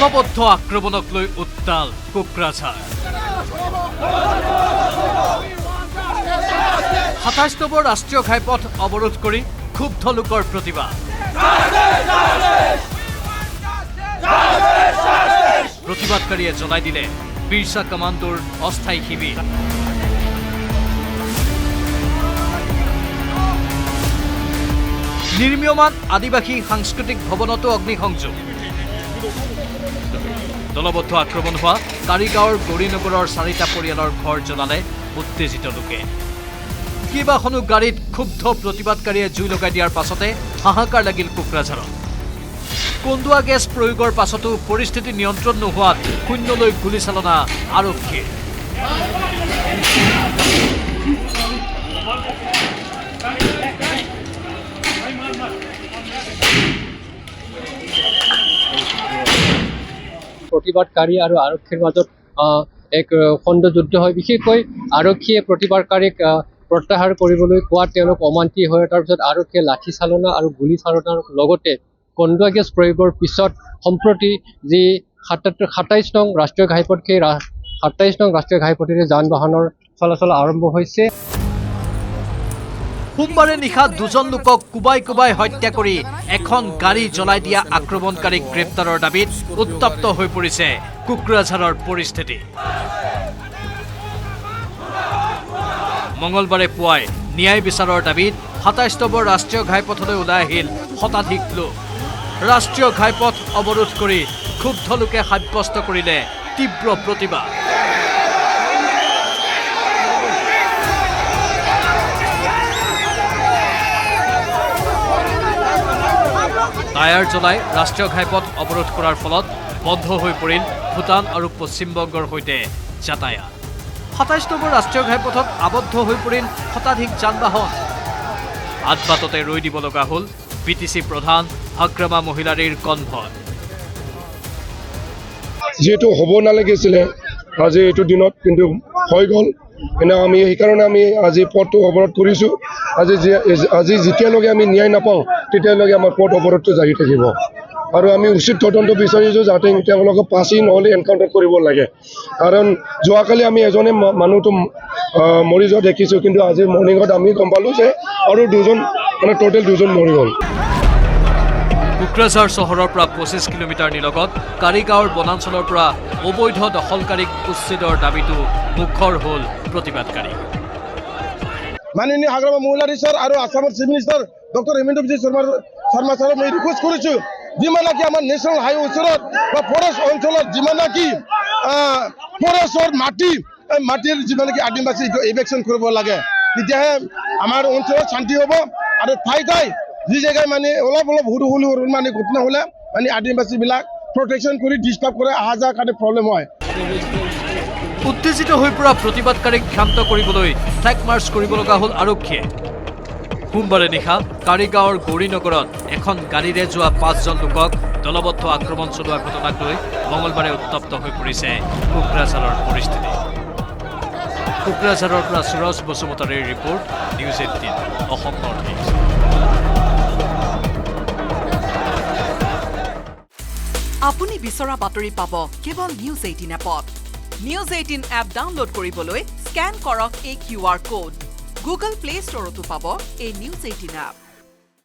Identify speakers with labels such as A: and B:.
A: দলবদ্ধ আক্ৰমণক লৈ উত্তাল কোকৰাঝাৰ। ২৭ নম্বৰ ৰাষ্ট্ৰীয় ঘাইপথ অৱৰোধ কৰি ক্ষুব্ধ লোকৰ প্ৰতিবাদ। প্ৰতিবাদকাৰীয়ে জ্বলাই দিলে বিৰছা কমাণ্ডোৰ অস্থায়ী শিবিৰ। নিৰ্মীয়মান আদিবাসী সাংস্কৃতিক ভৱনতো অগ্নিসংযোগ। দলবদ্ধ আক্ৰমণ হোৱা কাৰিগাঁৱৰ গৌৰীনগৰৰ 4টা পৰিয়ালৰ ঘৰ জ্বলালে উত্তেজিত লোকে। কেইবাখনো গাড়ীত ক্ষুব্ধ প্ৰতিবাদকাৰীয়ে জুই লগাই দিয়াৰ পাছতে হাহাকাৰ লাগিল কোকৰাঝাৰত। কন্দুৱা গেছ প্ৰয়োগৰ পাছতো পৰিস্থিতি নিয়ন্ত্ৰণ নোহোৱাত শূন্যলৈ গুলীচালনা আৰক্ষীৰ।
B: প্ৰতিবাদকাৰী আৰু আৰক্ষীৰ মাজত এক খণ্ডযুদ্ধ হয়। বিশেষকৈ আৰক্ষীয়ে প্ৰতিবাদকাৰীক প্ৰত্যাহাৰ কৰিবলৈ কোৱাত তেওঁলোক অমান্তি হয়। তাৰপিছত আৰক্ষীয়ে লাঠি চালনা আৰু গুলী চালনাৰ লগতে কন্দুৱা গেছ প্ৰয়োগৰ পিছত সম্প্ৰতি যি ২৭ নং ৰাষ্ট্ৰীয় ঘাইপথ, সেই ২৭ নং ৰাষ্ট্ৰীয় ঘাইপথেৰে যান বাহনৰ চলাচল আৰম্ভ হৈছে।
A: সোমবাৰে নিশা 2জন লোকক কোবাই কোবাই হত্যা কৰি এখন গাড়ী জ্বলাই দিয়া আক্ৰমণকাৰীক গ্ৰেপ্তাৰৰ দাবীত উত্তপ্ত হৈ পৰিছে কোকৰাঝাৰৰ পৰিস্থিতি। মঙলবাৰে পুৱাই ন্যায় বিচাৰৰ দাবীত ২৭ নম্বৰ ৰাষ্ট্ৰীয় ঘাইপথলৈ ওলাই আহিল শতাধিক লোক। ৰাষ্ট্ৰীয় ঘাইপথ অৱৰোধ কৰি ক্ষুব্ধ লোকে সাব্যস্ত কৰিলে তীব্ৰ প্ৰতিবাদ। টায়াৰ জ্বলাই ৰাষ্ট্ৰীয় ঘাইপথ অৱৰোধ কৰাৰ ফলত বন্ধ হৈ পৰিল ভূটান আৰু পশ্চিমবংগৰ সৈতে যাতায়াত। ২৭ নম্বৰ ৰাষ্ট্ৰীয় ঘাইপথত আবদ্ধ হৈ পৰিল শতাধিক যান বাহন। আধবাটতে ৰৈ দিব লগা হ'ল BTC প্ৰধান হাগ্ৰামা মহিলাৰীৰ কনভয়।
C: যিহেতু হ'ব নালাগিছিলে আজি এইটো দিনত, কিন্তু হৈ গ'ল। আমি সেইকাৰণে আমি আজি পথটো অৱৰোধ কৰিছোঁ। আজি যেতিয়ালৈকে আমি ন্যায় নাপাওঁ তেতিয়ালৈকে আমাৰ পথ অৱৰোধটো জাৰি থাকিব। আৰু আমি উচিত তদন্ত বিচাৰিছোঁ যাতে তেওঁলোকক ফাঁচি নহ'লে এনকাউণ্টাৰ কৰিব লাগে। কাৰণ যোৱাকালি আমি এজনে মানুহটো মৰি যোৱা দেখিছোঁ, কিন্তু আজি মৰ্ণিঙত আমি গম পালোঁ যে আৰু টোটেল 2জন মৰি গ'ল।
A: কোকৰাঝাৰ চহৰৰ পৰা 25 কিলোমিটাৰ নিলগত কাৰিগাঁৱৰ বনাঞ্চলৰ পৰা অবৈধ দখলকাৰীক উচ্ছেদৰ দাবীটো মুখৰ হ'ল প্ৰতিবাদকাৰী।
D: মাননীয় হাগ্ৰামা মহিলাৰী ছাৰ আৰু আসামৰ chief minister doctor Himanta Biswa Sarma ছাৰক মই ৰিকুৱেষ্ট কৰিছোঁ, যিমান নেকি আমাৰ নেশ্যনেল হাইৱে ওচৰত বা ফৰেষ্ট অঞ্চলত যিমান নেকি ফৰেষ্টৰ মাটিৰ যিমান নেকি আদিবাসী ইভেকশ্যন কৰিব লাগে, তেতিয়াহে আমাৰ অঞ্চলত শান্তি হ'ব। আৰু ঠাই যি জেগাই মানে অলপ সৰু মানে ঘটনা হ'লে মানে আদিবাসীবিলাক প্ৰটেকশ্যন কৰি ডিষ্টাৰ্ব কৰে, অহা যোৱাৰ কাৰণে প্ৰব্লেম হয়।
A: উত্তেজিত হৈ পৰা প্ৰতিবাদকাৰীক ক্ষান্ত কৰিবলৈ ফ্লেগ মাৰ্চ কৰিব লগা হ'ল আৰক্ষীয়ে। সোমবাৰে নিশা কাৰিগাঁৱৰ গৌৰীনগৰত এখন গাড়ীৰে যোৱা 5জন লোকক দলবদ্ধ আক্ৰমণ চলোৱা ঘটনাক লৈ মঙলবাৰে উত্তপ্ত হৈ পৰিছে কোকৰাঝাৰৰ পৰিস্থিতি। কোকৰাঝাৰৰ পৰা সুৰজ বসুমতাৰীৰ report, news 18 Assam north east.
E: আপুনি বিচৰা বাতৰি পাব কেৱল নিউজ 18 এপত। নিউজ 18 এপ ডাউনলোড কৰিবলৈ স্কেন কৰক এই QR কোড। গুগল প্লে ষ্টৰতো পাব এই নিউজ 18 এপ।